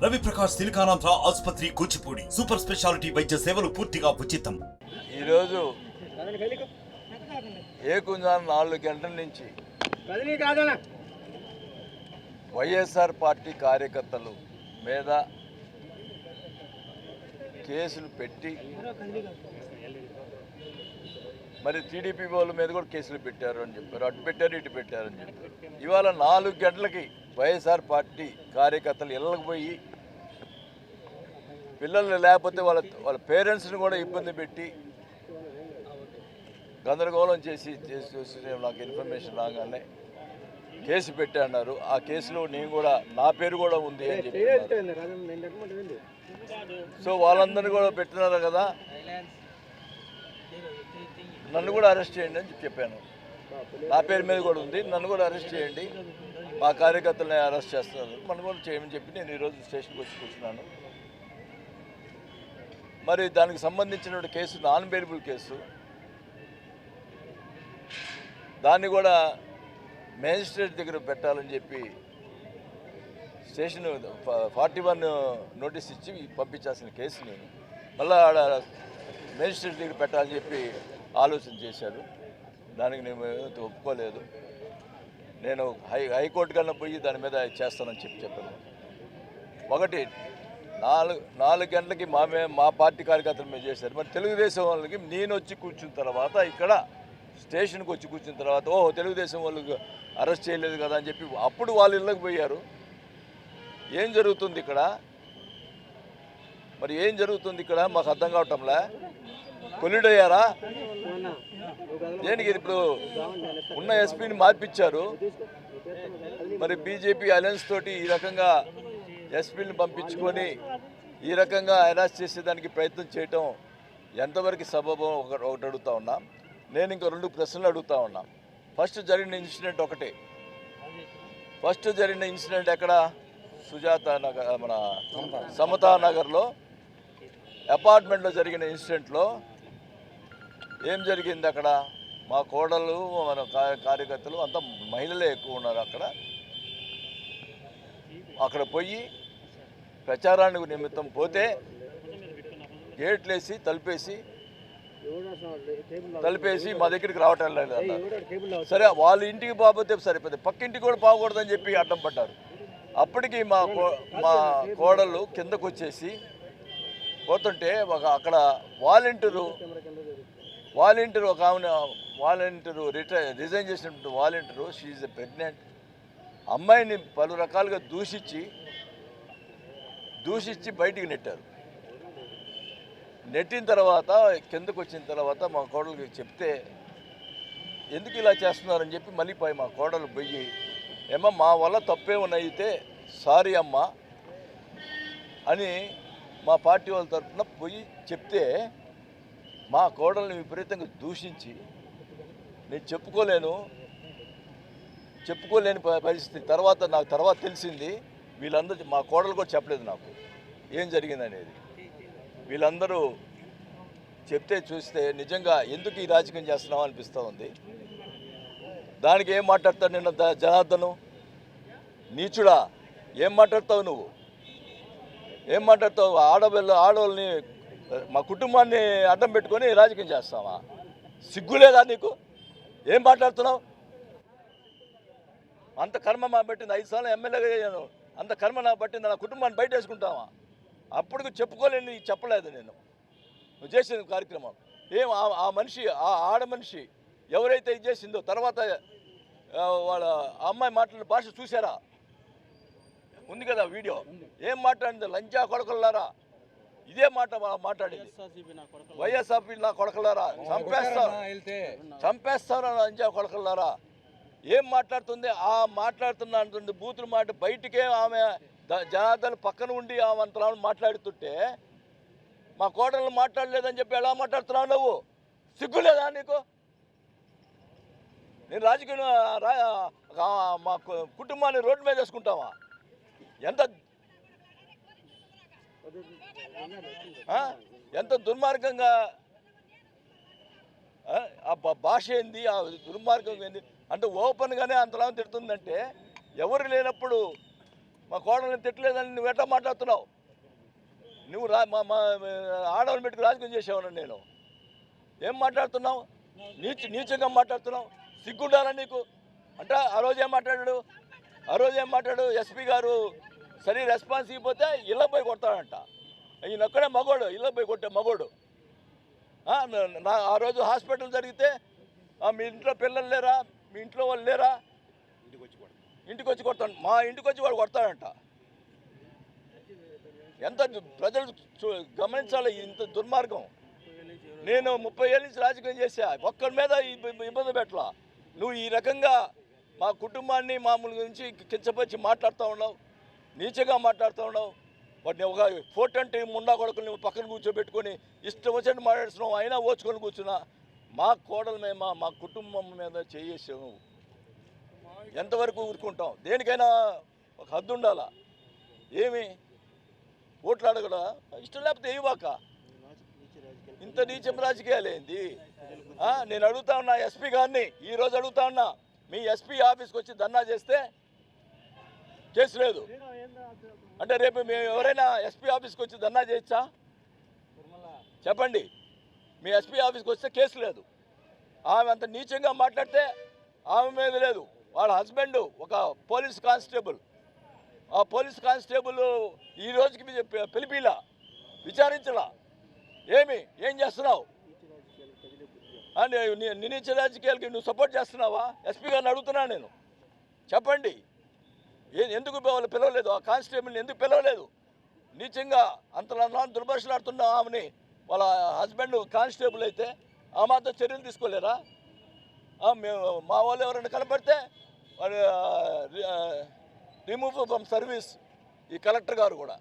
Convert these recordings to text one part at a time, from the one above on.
రవి ప్రకాష్ సిలికానాంధ్ర ఆసుపత్రి Kuchipudi super speciality వైద్య సేవలు పూర్తిగా ఉచితం. ఈరోజు ఏకుంజాన్ 4 గంటల నుంచి వైఎస్ఆర్ పార్టీ కార్యకర్తలు మీద కేసులు పెట్టి మరి టీడీపీ వాళ్ళ మీద కూడా కేసులు పెట్టారు అని చెప్పారు. అటు పెట్టారు ఇటు పెట్టారు అని చెప్పారు. ఇవాళ 4 గంటలకి వైఎస్ఆర్ పార్టీ కార్యకర్తలు ఇళ్ళకి పోయి పిల్లలు లేకపోతే వాళ్ళ పేరెంట్స్ని కూడా ఇబ్బంది పెట్టి గందరగోళం చేసి నాకు ఇన్ఫర్మేషన్ రాగానే కేసు పెట్టారు. ఆ కేసులో నేను కూడా నా పేరు కూడా ఉంది అని చెప్పి సో వాళ్ళందరినీ కూడా పెట్టినారు కదా, నన్ను కూడా అరెస్ట్ చేయండి అని చెప్పాను. నా పేరు మీద కూడా ఉంది, నన్ను కూడా అరెస్ట్ చేయండి, మా కార్యకర్తలని అరెస్ట్ చేస్తున్నారు, మనం కూడా చేయమని చెప్పి నేను ఈరోజు స్టేషన్కి వచ్చి కూర్చున్నాను. మరి దానికి సంబంధించిన కేసు నాన్ బెయిలబుల్ కేసు, దాన్ని కూడా మేజిస్ట్రేట్ దగ్గర పెట్టాలని చెప్పి స్టేషన్ 41 నోటీస్ ఇచ్చి పంపించాల్సిన కేసు నేను మళ్ళీ ఆడ మేజిస్ట్రేట్ దగ్గర పెట్టాలని చెప్పి ఆలోచన చేశారు. దానికి నేను ఒప్పుకోలేదు. నేను హైకోర్టు కన్నా పోయి దాని మీద చేస్తానని చెప్పాను. ఒకటి 4 గంటలకి మా పార్టీ కార్యకర్తల మీద చేశారు. మరి తెలుగుదేశం వాళ్ళకి నేను వచ్చి కూర్చున్న తర్వాత ఇక్కడ స్టేషన్కి వచ్చి కూర్చున్న తర్వాత తెలుగుదేశం వాళ్ళకి అరెస్ట్ చేయలేదు కదా అని చెప్పి అప్పుడు వాళ్ళు ఇళ్ళకి పోయారు. ఏం జరుగుతుంది ఇక్కడ? మరి ఏం జరుగుతుంది ఇక్కడ మాకు అర్థం కావటంలే. కొలిడ్ అయ్యారా దేనికి? ఇప్పుడు ఉన్న ఎస్పీని మార్పించారు. మరి బీజేపీ అలయన్స్ తోటి ఈ రకంగా ఎస్పీని పంపించుకొని ఈ రకంగా అరెస్ట్ చేసేదానికి ప్రయత్నం చేయటం ఎంతవరకు సబబం ఒకటి అడుగుతా ఉన్నా. నేను ఇంకా 2 ప్రశ్నలు అడుగుతా ఉన్నా. ఫస్ట్ జరిగిన ఇన్సిడెంట్ ఒకటే. ఫస్ట్ జరిగిన ఇన్సిడెంట్ ఎక్కడ? సుజాత నగర్, మన సమతా నగర్లో అపార్ట్మెంట్లో జరిగిన ఇన్సిడెంట్లో ఏం జరిగింది అక్కడ? మా కోడలు, మన కార్యకర్తలు అంతా మహిళలే ఎక్కువ ఉన్నారు. అక్కడ పోయి ప్రచారానికి నిమిత్తం పోతే గేట్లేసి తలిపేసి మా దగ్గరికి రావటం లేదు అన్నారు. సరే వాళ్ళ ఇంటికి పోతే సరిపోతే పక్కింటికి కూడా పోకూడదని చెప్పి అడ్డం పడ్డారు. అప్పటికి మా కోడళ్ళు కిందకు వచ్చేసి పోతుంటే అక్కడ వాలంటీరు ఒక ఆమె రిజైన్ చేసినటువంటి volunteer, she is a pregnant అమ్మాయిని పలు రకాలుగా దూషించి బయటికి నెట్టిన తర్వాత కిందకు వచ్చిన తర్వాత మా కోడలికి చెప్తే ఎందుకు ఇలా చేస్తున్నారని చెప్పి మళ్ళీ మా కోడలు పోయి, ఏమో మా వల్ల తప్పే అయితే సారీ అమ్మా అని మా పార్టీ వాళ్ళ తరఫున పోయి చెప్తే మా కోడల్ని విపరీతంగా దూషించి నేను చెప్పుకోలేని పరిస్థితి. నాకు తర్వాత తెలిసింది వీళ్ళందరూ, మా కోడలు కూడా చెప్పలేదు నాకు ఏం జరిగిందనేది. వీళ్ళందరూ చెప్తే చూస్తే నిజంగా ఎందుకు ఈ రాజకీయం చేస్తున్నావు అనిపిస్తూ ఉంది. దానికి ఏం మాట్లాడతావు నిన్న జనార్దను? నీచుడా, ఏం మాట్లాడతావు నువ్వు? ఏం మాట్లాడతావు? ఆడవాళ్ళని, మా కుటుంబాన్ని అడ్డం పెట్టుకొని రాజకీయం చేస్తావా? సిగ్గులేదా నీకు? ఏం మాట్లాడుతున్నావు? అంత కర్మ మా పట్టింది. 5 సార్లు ఎమ్మెల్యేగా అయ్యాను. అంత కర్మ నాకు పట్టింది. నా కుటుంబాన్ని బయట వేసుకుంటావా? అప్పుడు చెప్పుకోలేని చెప్పలేదు నేను నువ్వు చేసిన కార్యక్రమం. ఏం ఆ మనిషి, ఆ ఆడ మనిషి ఎవరైతే ఇది చేసిందో తర్వాత వాళ్ళ అమ్మాయి మాట్లాడిన భాష చూసారా? ఉంది కదా వీడియో. ఏం మాట్లాడింది? లంచా కొడకల్లారా, ఇదే మాట మాట్లాడింది. వైఎస్ఆర్పీ నా కొడకల్లారా, చంపేస్తారా లంచా కొడకల్లారా. ఏం మాట్లాడుతుంది? ఆ మాట్లాడుతున్న బూతులు మాట బయటికే ఆమె జనార్దన్ పక్కన ఉండి ఆమె అంతలా మాట్లాడుతుంటే మా కోడలు మాట్లాడలేదని చెప్పి ఎలా మాట్లాడుతున్నావు నువ్వు? సిగ్గులేదా నీకు? నేను రాజకీయ మా కుటుంబాన్ని రోడ్డు మీద వేసుకుంటావా? ఎంత దుర్మార్గంగా ఆ భాష ఏంది, ఆ దుర్మార్గం ఏంది అంటే ఓపెన్గానే అంతలా తిడుతుందంటే ఎవరు లేనప్పుడు మా కోడల్ని తిట్టలేదని నువ్వు ఎట్లా మాట్లాడుతున్నావు? నువ్వు మా ఆడవాళ్ళని పెట్టుకు రాజకీయం చేసేవాను నేను. ఏం మాట్లాడుతున్నావు? నీచంగా మాట్లాడుతున్నావు. సిగ్గుండాలా నీకు? అంటే ఆ రోజు ఏం మాట్లాడాడు? ఎస్పీ గారు సరి రెస్పాన్స్ ఇవ్వకపోతే ఇళ్ళ పోయి కొడతాడంట. ఈయన ఒక్కడే మగోడు, ఇళ్ళ పోయి కొట్టే మగోడు. ఆ రోజు హాస్పిటల్ జరిగితే మీ ఇంట్లో పిల్లలు లేరా, మీ ఇంట్లో వాళ్ళు లేరా, ఇంటికి వచ్చి కొడతాడు. మా ఇంటికి వచ్చి వాడు కొడతాడంట. ఎంత ప్రజలు గమనించాలి ఇంత దుర్మార్గం. నేను 30 ఏళ్ళ నుంచి రాజకీయం చేశా, ఒక్కడి మీద ఇబ్బంది పెట్టలా. నువ్వు ఈ రకంగా మా కుటుంబాన్ని మామూలు గురించి కించపరిచి మాట్లాడుతూ ఉన్నావు, నీచగా మాట్లాడుతూ ఉన్నావు. వాటిని ఒక 420 ముండా కొడుకుని నువ్వు పక్కన కూర్చోబెట్టుకొని ఇష్టం వచ్చినట్టు మాట్లాడుతున్నావు. అయినా ఓచుకొని కూర్చున్నా. మా కోడల మీద మా కుటుంబం మీద చేసావు నువ్వు. ఎంతవరకు ఊరుకుంటాం? దేనికైనా ఒక హద్దు ఉండాలా. ఏమి ఓట్లు అడగడా? ఇష్టం లేకపోతే ఇవ్వక ఇంత నీచం రాజకీయాలు ఏంది? నేను అడుగుతా ఉన్నా ఎస్పీ గారిని, ఈరోజు అడుగుతా ఉన్నా, మీ ఎస్పీ ఆఫీస్కి వచ్చి ధర్నా చేస్తే కేసు లేదు అంటే రేపు మేము ఎవరైనా ఎస్పీ ఆఫీస్కి వచ్చి ధర్నా చేయొచ్చా? చెప్పండి. మీ ఎస్పీ ఆఫీస్కి వస్తే కేసు లేదు. ఆమె అంత నీచంగా మాట్లాడితే ఆమె మీద లేదు. వాళ్ళ హస్బెండ్ ఒక పోలీస్ కానిస్టేబుల్, ఆ పోలీస్ కానిస్టేబుల్ ఈ రోజుకి పిలిపిలా, విచారించలా. ఏం చేస్తున్నావు? నీచ రాజకీయాలకి నువ్వు సపోర్ట్ చేస్తున్నావా? ఎస్పీ గారిని అడుగుతున్నా నేను. చెప్పండి, ఎందుకు వాళ్ళు పిలవలేదు? ఆ కానిస్టేబుల్ని ఎందుకు పిలవలేదు? నీచంగా అంత దుర్భాషలాడుతున్నా ఆమెని. వాళ్ళ హస్బెండ్ కానిస్టేబుల్ అయితే ఆ మాత్రం చర్యలు తీసుకోలేరా? మా వాళ్ళు ఎవరైనా కనపడితే వాడు రిమూవ్ ఫ్రమ్ సర్వీస్. ఈ కలెక్టర్ గారు కూడా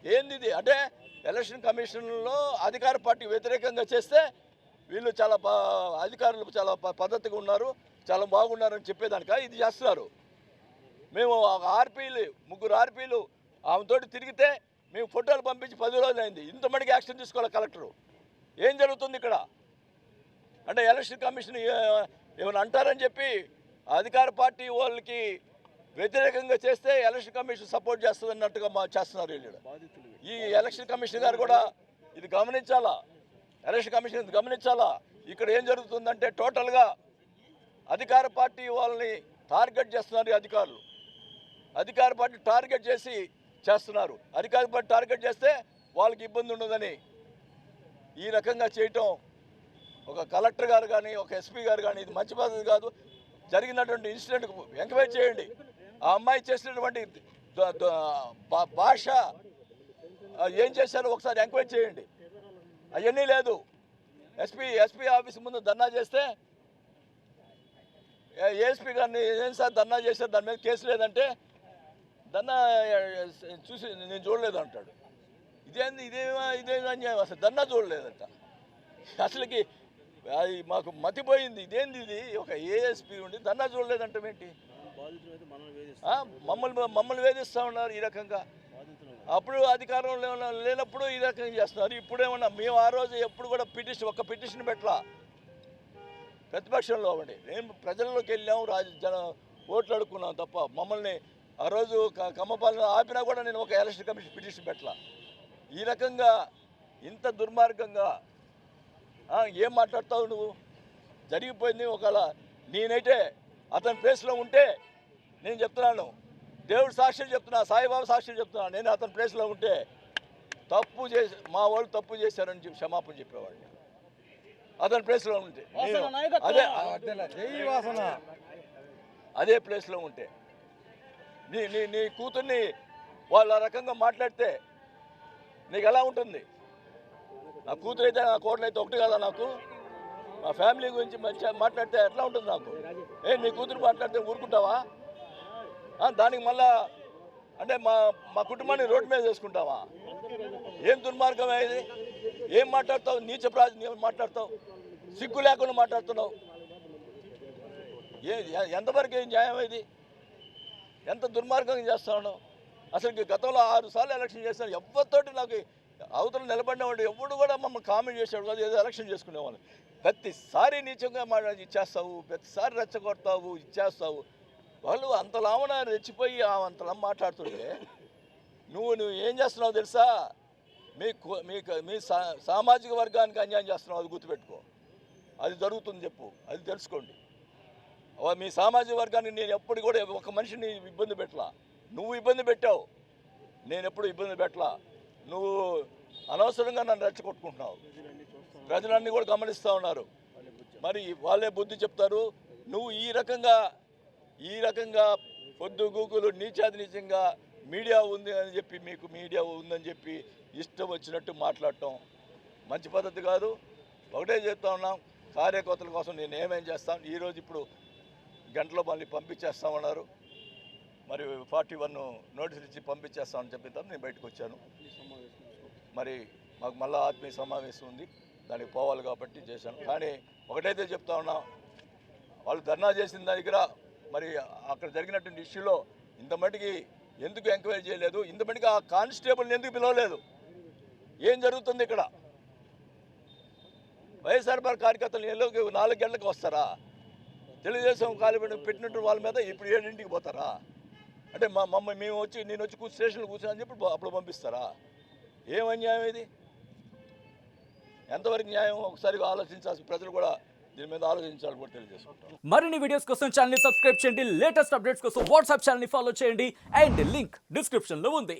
ఏంది ఇది అంటే ఎలక్షన్ కమిషన్లో అధికార పార్టీ వ్యతిరేకంగా చేస్తే వీళ్ళు చాలా అధికారులు చాలా పద్ధతిగా ఉన్నారు, చాలా బాగున్నారని చెప్పేదానిక ఇది చేస్తున్నారు. మేము ముగ్గురు ఆర్పీలు ఆమెతోటి తిరిగితే మేము ఫోటోలు పంపించి 10 రోజులు అయింది. ఇంతమందికి యాక్షన్ తీసుకోవాలి కలెక్టరు. ఏం జరుగుతుంది ఇక్కడ? అంటే ఎలక్షన్ కమిషన్ ఏమైనా అంటారని చెప్పి అధికార పార్టీ వాళ్ళకి వ్యతిరేకంగా చేస్తే ఎలక్షన్ కమిషన్ సపోర్ట్ చేస్తుంది అన్నట్టుగా చేస్తున్నారు వీళ్ళు. ఈ ఎలక్షన్ కమిషన్ గారు కూడా ఇది గమనించాలా. ఎలక్షన్ కమిషన్ ఇది గమనించాలా. ఇక్కడ ఏం జరుగుతుందంటే టోటల్గా అధికార పార్టీ వాళ్ళని టార్గెట్ చేస్తున్నారు అధికారులు. అధికార పార్టీ టార్గెట్ చేస్తున్నారు. అధికార పార్టీ టార్గెట్ చేస్తే వాళ్ళకి ఇబ్బంది ఉండదని ఈ రకంగా చేయటం ఒక కలెక్టర్ గారు కానీ ఒక ఎస్పీ గారు కానీ ఇది మంచి పద్ధతి కాదు. జరిగినటువంటి ఇన్సిడెంట్కు ఎంక్వైరీ చేయండి. ఆ అమ్మాయి చేసినటువంటి భాష ఏం చేశారో ఒకసారి ఎంక్వైరీ చేయండి. అవన్నీ లేదు. ఎస్పీ ఆఫీస్ ముందు ధర్నా చేస్తే ఏఎస్పీ గారిని ఏం సార్ ధర్నా చేశారు, దాని మీద కేసు లేదంటే ధర్నా చూసి నేను చూడలేదు అంటాడు. ఇదేమని అసలు ధర్నా చూడలేదంట. అసలుకి అది మాకు మతిపోయింది. ఇదేంది ఇది? ఒక ఏఎస్పీ ఉండి ధర్నా చూడలేదంటే ఏంటి? మమ్మల్ని వేధిస్తూ ఉన్నారు ఈ రకంగా. అప్పుడు అధికారంలో లేనప్పుడు ఈ రకంగా చేస్తున్నారు. ఇప్పుడేమన్నా మేము ఆ రోజు ఎప్పుడు కూడా ఒక్క పిటిషన్ పెట్టలా. ప్రతిపక్షంలో ఉండి మేము ప్రజల్లోకి వెళ్ళాము, ఓట్లు అడుక్కున్నాం తప్ప మమ్మల్ని ఆ రోజు కమ్మపాలన ఆపినా కూడా నేను ఒక ఎలక్షన్ కమిషన్ పిటిషన్ పెట్టలా. ఈ రకంగా ఇంత దుర్మార్గంగా ఏం మాట్లాడతావు నువ్వు? జరిగిపోయింది. ఒకవేళ నేనైతే అతని ప్లేస్లో ఉంటే నేను చెప్తున్నాను, దేవుడు సాక్షి చెప్తున్నా, సాయిబాబా సాక్షి చెప్తున్నా, నేను అతని ప్లేస్లో ఉంటే మా వాళ్ళు తప్పు చేశారని చెప్పి క్షమాపణ చెప్పేవాడిని. అతని ప్లేస్లో ఉంటే అదే ప్లేస్లో ఉంటే నీ కూతుర్ని వాళ్ళ రకంగా మాట్లాడితే నీకు ఎలా ఉంటుంది? నా కూతురు అయితే నా కోడలు అయితే ఒకటి కదా నాకు. మా ఫ్యామిలీ గురించి మంచిగా మాట్లాడితే ఎట్లా ఉంటుంది నాకు? నీ కూతురు మాట్లాడితే ఊరుకుంటావా? దానికి మళ్ళా అంటే మా కుటుంబాన్ని రోడ్డు మీద చేసుకుంటావా? ఏం దుర్మార్గం ఇది? ఏం మాట్లాడతావు? నీచ మాట్లాడతావు, సిగ్గు లేకుండా మాట్లాడుతున్నావు. ఎంతవరకు ఏం న్యాయం ఇది? ఎంత దుర్మార్గంగా చేస్తా ఉన్నావు? అసలు గతంలో 6 సార్లు ఎలక్షన్ చేస్తాను. ఎవరితోటి నాకు అవతల నిలబడినవాడు ఎవడు కూడా మమ్మల్ని కామెంట్ చేసాడు కాదు, ఏదో ఎలక్షన్ చేసుకునేవాళ్ళు. ప్రతిసారి నీచంగా ఇచ్చేస్తావు, ప్రతిసారి రెచ్చగొడతావు, ఇచ్చేస్తావు. వాళ్ళు అంతలామన రెచ్చిపోయి అంతలా మాట్లాడుతుంటే నువ్వు ఏం చేస్తున్నావు తెలుసా? మీ సామాజిక వర్గానికి అన్యాయం చేస్తున్నావు, అది గుర్తుపెట్టుకో. అది జరుగుతుంది చెప్పు, అది తెలుసుకోండి. మీ సామాజిక వర్గానికి నేను ఎప్పుడు కూడా ఒక మనిషిని ఇబ్బంది పెట్టలా. నువ్వు ఇబ్బంది పెట్టావు, నేను ఎప్పుడు ఇబ్బంది పెట్టలా. నువ్వు అనవసరంగా నన్ను రెచ్చగొట్టుకుంటున్నావు. ప్రజలన్నీ కూడా గమనిస్తూ ఉన్నారు. మరి వాళ్ళే బుద్ధి చెప్తారు. నువ్వు ఈ రకంగా పొద్దు గూగులు నీచాతినీచంగా మీడియా ఉంది అని చెప్పి, మీకు మీడియా ఉందని చెప్పి ఇష్టం వచ్చినట్టు మాట్లాడటం మంచి పద్ధతి కాదు. ఒకటే చెప్తా ఉన్నాం, కార్యకర్తల కోసం నేను ఏమేం చేస్తాను. ఈరోజు ఇప్పుడు గంటలో మళ్ళీ పంపించేస్తామన్నారు. మరి 41 నోటీసులు ఇచ్చి పంపించేస్తామని చెప్పిన నేను బయటకు వచ్చాను. మరి మాకు మళ్ళీ ఆత్మీయ సమావేశం ఉంది, దానికి పోవాలి కాబట్టి చేశాను. కానీ ఒకటైతే చెప్తా ఉన్నా, వాళ్ళు ధర్నా చేసిన దగ్గర మరి అక్కడ జరిగినటువంటి ఇష్యూలో ఇంతమటికి ఎందుకు ఎంక్వైరీ చేయలేదు, ఇంతమటికి ఆ కానిస్టేబుల్ని ఎందుకు పిలవలేదు? ఏం జరుగుతుంది ఇక్కడ? వైఎస్ఆర్ పార్టీ కార్యకర్తలు 4 గంటలకు వస్తారా? తెలుగుదేశం పెట్టినట్టు వాళ్ళ మీద ఇప్పుడు 7ంటికి పోతారా? అంటే నేను వచ్చి స్టేషన్లో కూర్చొని అని చెప్పి అప్పుడు పంపిస్తారా? ఏం అన్యాయం ఇది? ఎంతవరకు న్యాయం? ఒకసారి ఆలోచించాల్సి, ప్రజలు కూడా దీని మీద ఆలోచించాలి కూడా తెలియజేసుకుంటాం. మరిన్ని వీడియోస్ కోసం ఛానల్ ని సబ్స్క్రైబ్ చేయండి, లేటెస్ట్ అప్డేట్స్ కోసం వాట్సాప్ ఛానల్ ని ఫాలో చేయండి అండ్ లింక్ డిస్క్రిప్షన్ లో ఉంది.